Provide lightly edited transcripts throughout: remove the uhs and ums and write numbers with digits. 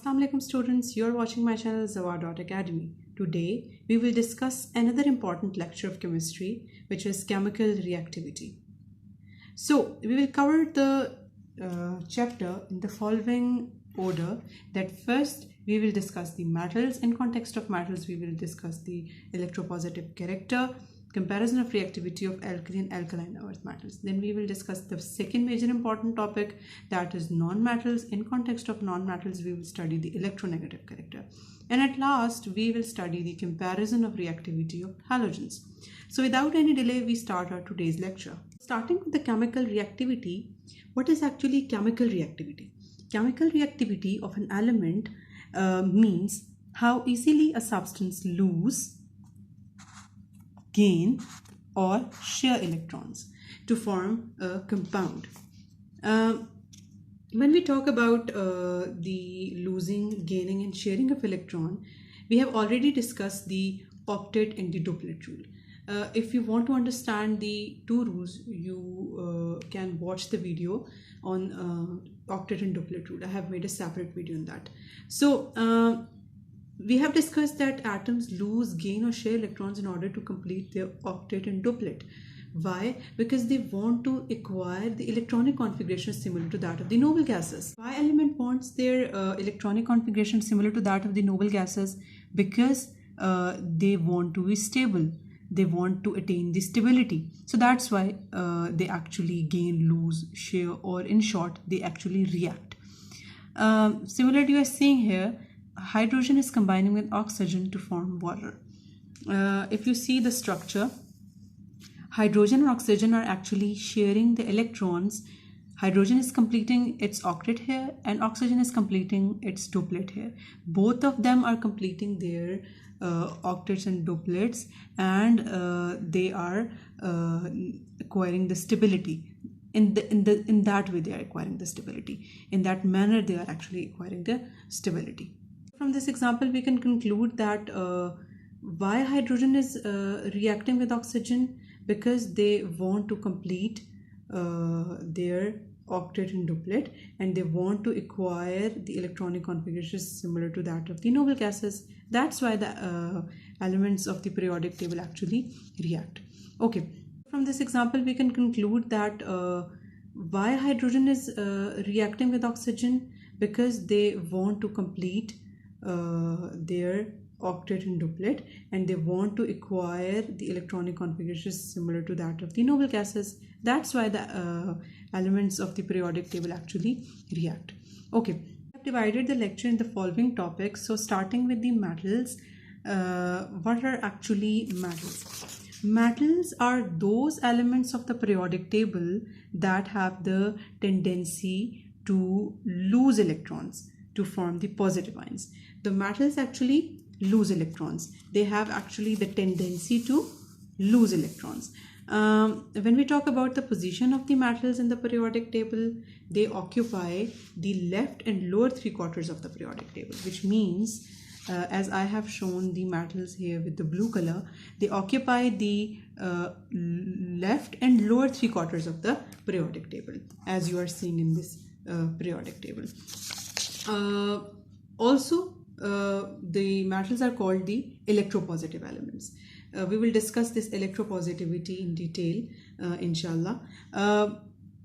Assalamu alaikum students, you are watching my channel Zawar.Academy. Today we will discuss another important lecture of chemistry, which is chemical reactivity. So we will cover the chapter in the following order. That first we will discuss the metals. In context of metals, we will discuss the electropositive character, comparison of reactivity of alkali and alkaline earth metals. Then we will discuss the second major important topic, that is non-metals. In context of non-metals, we will study the electronegative character. And at last, we will study the comparison of reactivity of halogens. So without any delay, we start our today's lecture. Starting with the chemical reactivity, what is actually chemical reactivity? Chemical reactivity of an element means how easily a substance lose, gain or share electrons to form a compound. When we talk about the losing, gaining and sharing of electron, we have already discussed the octet and the duplet rule. If you want to understand the two rules, you can watch the video on octet and duplet rule. I have made a separate video on that. So we have discussed that atoms lose, gain or share electrons in order to complete their octet and duplet. Why? Because they want to acquire the electronic configuration similar to that of the noble gases. Why element wants their electronic configuration similar to that of the noble gases? Because they want to be stable. They want to attain the stability. So that's why they actually gain, lose, share, or in short, they actually react. Similarly, you are seeing here, hydrogen is combining with oxygen to form water. If you see the structure, hydrogen and oxygen are actually sharing the electrons. Hydrogen is completing its octet here and oxygen is completing its duplet here. Both of them are completing their octets and duplets, and they are acquiring the stability. In that way they are acquiring the stability. In that manner they are actually acquiring the stability. From this example we can conclude that why hydrogen is reacting with oxygen, because they want to complete their octet and duplet and they want to acquire the electronic configuration similar to that of the noble gases. That's why the elements of the periodic table actually react. Okay, from this example we can conclude that why hydrogen is reacting with oxygen, because they want to complete their octet and duplet and they want to acquire the electronic configuration similar to that of the noble gases. That's why the elements of the periodic table actually react. Okay, I have divided the lecture in the following topics. So starting with the metals, what are actually metals? Metals are those elements of the periodic table that have the tendency to lose electrons to form the positive ions. The metals actually lose electrons. They have actually the tendency to lose electrons. When we talk about the position of the metals in the periodic table, they occupy the left and lower three quarters of the periodic table, which means as I have shown the metals here with the blue color, they occupy the left and lower three quarters of the periodic table, as you are seeing in this periodic table. Also, the metals are called the electropositive elements. We will discuss this electropositivity in detail, inshallah,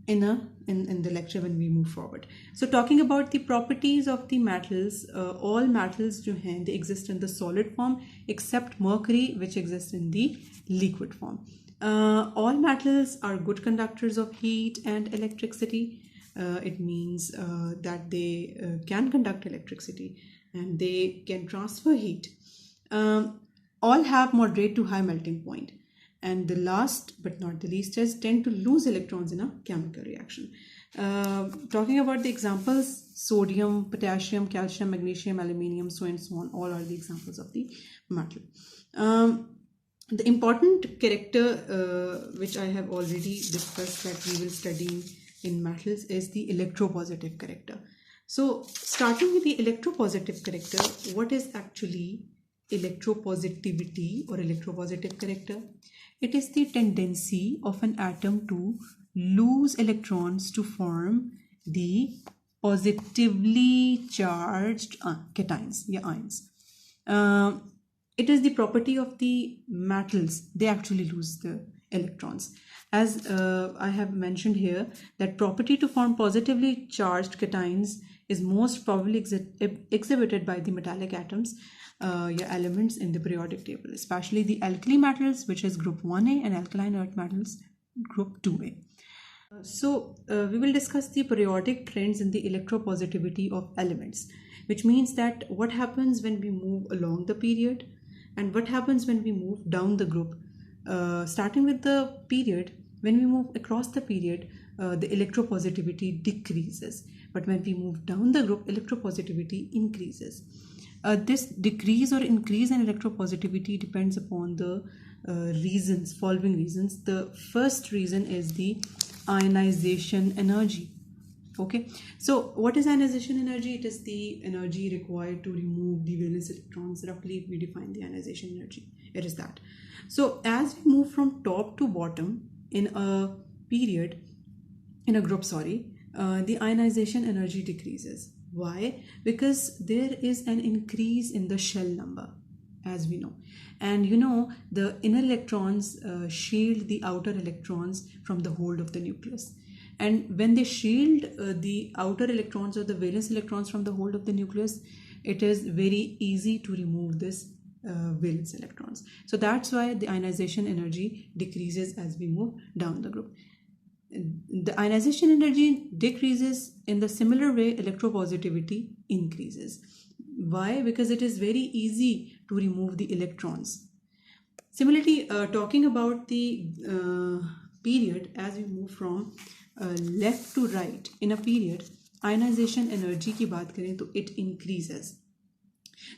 in the lecture when we move forward. So talking about the properties of the metals, all metals they exist in the solid form except mercury, which exists in the liquid form. All metals are good conductors of heat and electricity. It means that they can conduct electricity and they can transfer heat. All have moderate to high melting point, and the last but not the least is tend to lose electrons in a chemical reaction. Talking about the examples, sodium, potassium, calcium, magnesium, aluminium, so and so on, all are the examples of the metal. The important character which I have already discussed that we will study in metals is the electropositive character. So starting with the electropositive character, what is actually electropositivity or electropositive character? It is the tendency of an atom to lose electrons to form the positively charged cations, yeah, ions. It is the property of the metals, they actually lose the electrons. As I have mentioned here, that property to form positively charged cations is most probably exhibited by the metallic atoms, yeah, elements in the periodic table, especially the alkali metals, which is group 1a, and alkaline earth metals, group 2a. We will discuss the periodic trends in the electropositivity of elements, which means that what happens when we move along the period and what happens when we move down the group. Starting with the period, when we move across the period, the electropositivity decreases. But when we move down the group, electropositivity increases. This decrease or increase in electropositivity depends upon the following reasons. The first reason is the ionization energy. Okay, so what is ionization energy? It is the energy required to remove the valence electrons. Roughly, we define the ionization energy. It is that. So as we move from top to bottom in a period, in a group, the ionization energy decreases. Why? Because there is an increase in the shell number, as we know. And you know, the inner electrons shield the outer electrons from the hold of the nucleus. And when they shield the outer electrons or the valence electrons from the hold of the nucleus, it is very easy to remove this valence electrons. So that's why the ionization energy decreases as we move down the group. The ionization energy decreases, in the similar way electropositivity increases. Why? Because it is very easy to remove the electrons. Similarly, talking about the period, as we move from left to right in a period, ionization energy की बात करें तो it increases.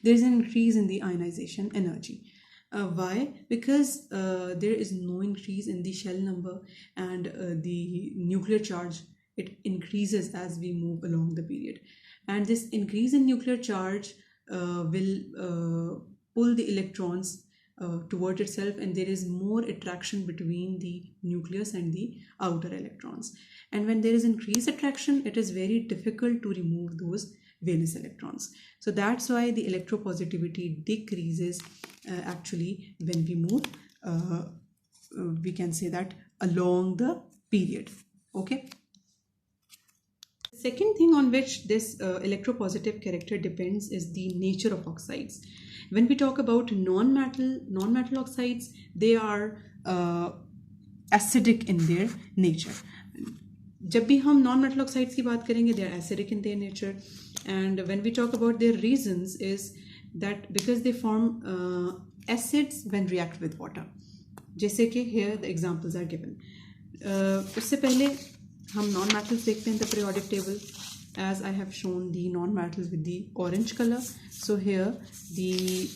There is an increase in the ionization energy. Why? Because there is no increase in the shell number, and the nuclear charge, it increases as we move along the period. And this increase in nuclear charge will pull the electrons toward itself, and there is more attraction between the nucleus and the outer electrons. And when there is increased attraction, it is very difficult to remove those valence electrons. So that's why the electropositivity decreases actually when we move, we can say that, along the period. Okay. Second thing on which this electropositive character depends is the nature of oxides. When we talk about non-metal oxides, they are acidic in their nature. जब भी हम non-metal oxides की बात करेंगे, they are acidic in their nature. And when we talk about their reasons, is that because they form acids when react with water. जैसे कि here the examples are given. उससे पहले हम non-metals देखते हैं the periodic table, as I have shown the non-metals with the orange color. So here the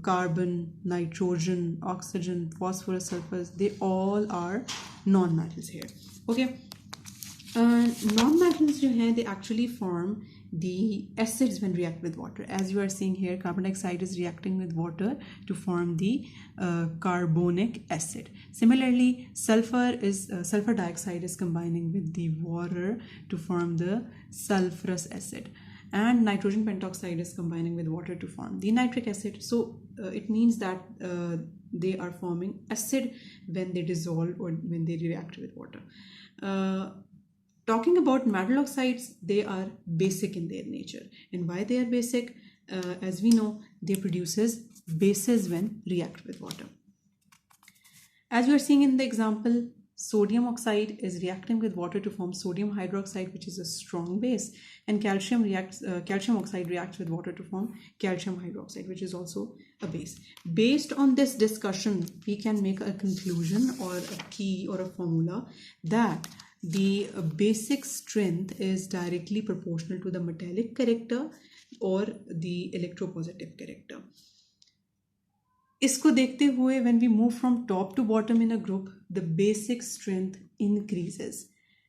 carbon, nitrogen, oxygen, phosphorus, sulfurs, they all are non-metals here. Okay. Non-metals जो हैं, they actually form the acids when react with water. As you are seeing here, carbon dioxide is reacting with water to form the carbonic acid. Similarly, sulfur dioxide is combining with the water to form the sulfurous acid, and nitrogen pentoxide is combining with water to form the nitric acid. So it means that they are forming acid when they dissolve or when they react with water. Talking about metal oxides, they are basic in their nature. And why they are basic? As we know, they produces bases when react with water. As you are seeing in the example, sodium oxide is reacting with water to form sodium hydroxide, which is a strong base, and calcium oxide reacts with water to form calcium hydroxide, which is also a base. Based on this discussion, we can make a conclusion or a key or a formula that the basic strength is directly proportional to the metallic character or the electropositive character. इसको देखते हुए, when we move from top to bottom in a group, the basic strength increases.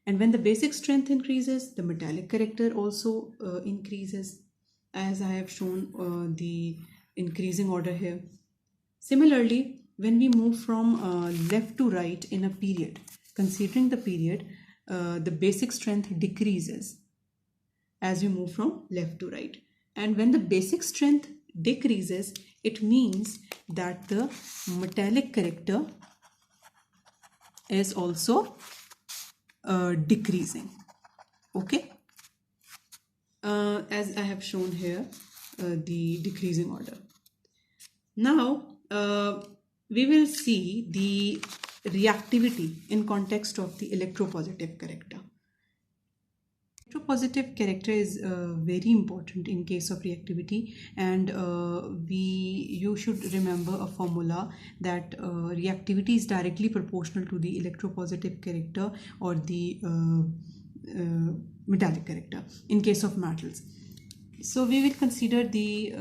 And when the basic strength increases, the metallic character also increases, as I have shown the increasing order here. Similarly, when we move from left to right in a period, considering the period, the basic strength decreases. as we move from left to right. And when the basic strength decreases, it means that the metallic character is also decreasing. Okay, as I have shown here, the decreasing order. Now we will see the reactivity in context of the electropositive character. Electropositive character is very important in case of reactivity, and you should remember a formula that reactivity is directly proportional to the electropositive character or the metallic character in case of metals. So we will consider the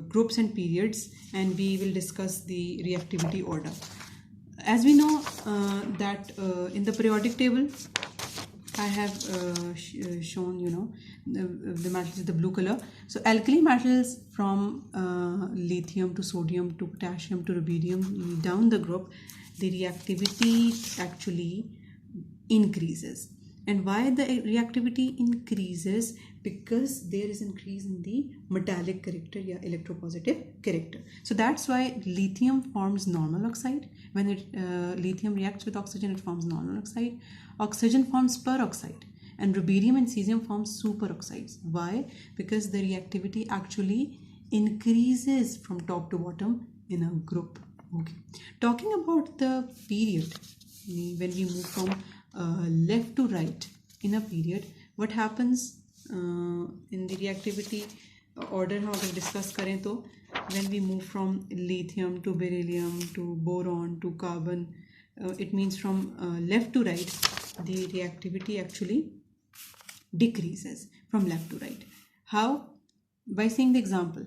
groups and periods, and we will discuss the reactivity order. As we know that in the periodic table, I have shown, the metals with the blue color. So alkali metals from lithium to sodium to potassium to rubidium down the group, the reactivity actually increases. And why the reactivity increases? Because there is increase in the metallic character, electropositive character. So that's why lithium forms normal oxide. When lithium reacts with oxygen, it forms normal oxide. Oxygen forms peroxide, and rubidium and cesium form superoxides. Why? Because the reactivity actually increases from top to bottom in a group. Okay. Talking about the period, when we move from left to right in a period, what happens in the reactivity order? How we discuss करें तो when we move from lithium to beryllium to boron to carbon, it means from left to right, the reactivity actually decreases from left to right. How? By seeing the example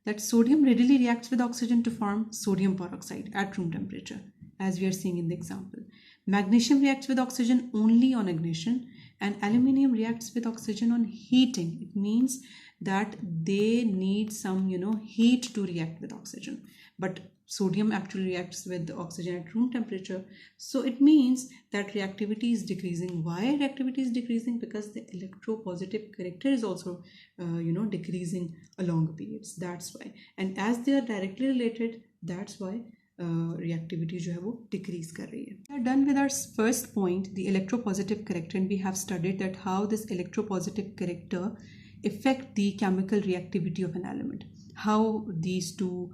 that sodium readily reacts with oxygen to form sodium peroxide at room temperature, as we are seeing in the example. Magnesium reacts with oxygen only on ignition, and aluminium reacts with oxygen on heating. It means that they need some heat to react with oxygen, but sodium actually reacts with the oxygen at room temperature. So it means that reactivity is decreasing. Why reactivity is decreasing? Because the electropositive character is also decreasing along periods. That's why. And as they are directly related, that's why reactivity जो है वो decrease कर रही है. We are done with our first point, the electropositive character, and we have studied that how this electropositive character affect the chemical reactivity of an element, how these two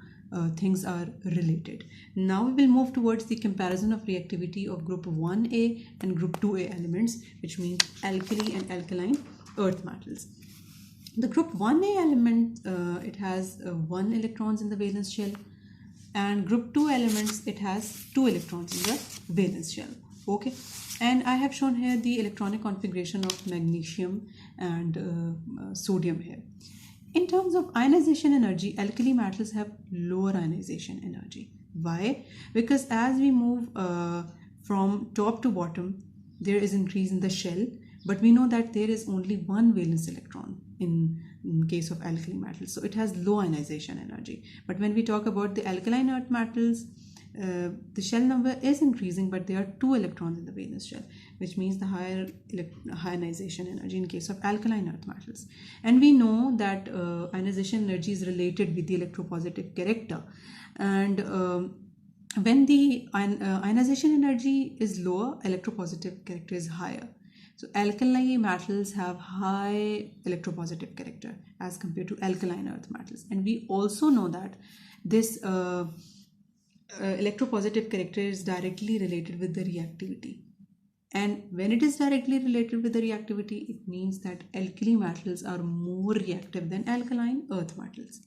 things are related. Now we will move towards the comparison of reactivity of group 1A and group 2A elements, which means alkali and alkaline earth metals. The group 1A element, it has 1 electrons in the valence shell, and group 2 elements, it has 2 electrons in the valence shell. Okay, and I have shown here the electronic configuration of magnesium and sodium here. In terms of ionization energy, alkali metals have lower ionization energy. Why? Because as we move from top to bottom, there is increase in the shell, but we know that there is only one valence electron in case of alkali metals, so it has low ionization energy. But when we talk about the alkaline earth metals, the shell number is increasing, but there are 2 electrons in the valence shell, which means the higher ionization energy in case of alkaline earth metals. And we know that ionization energy is related with the electropositive character, and when the ionization energy is lower, electropositive character is higher. So alkali metals have high electropositive character as compared to alkaline earth metals. And we also know that this electropositive character is directly related with the reactivity. And when it is directly related with the reactivity, it means that alkali metals are more reactive than alkaline earth metals.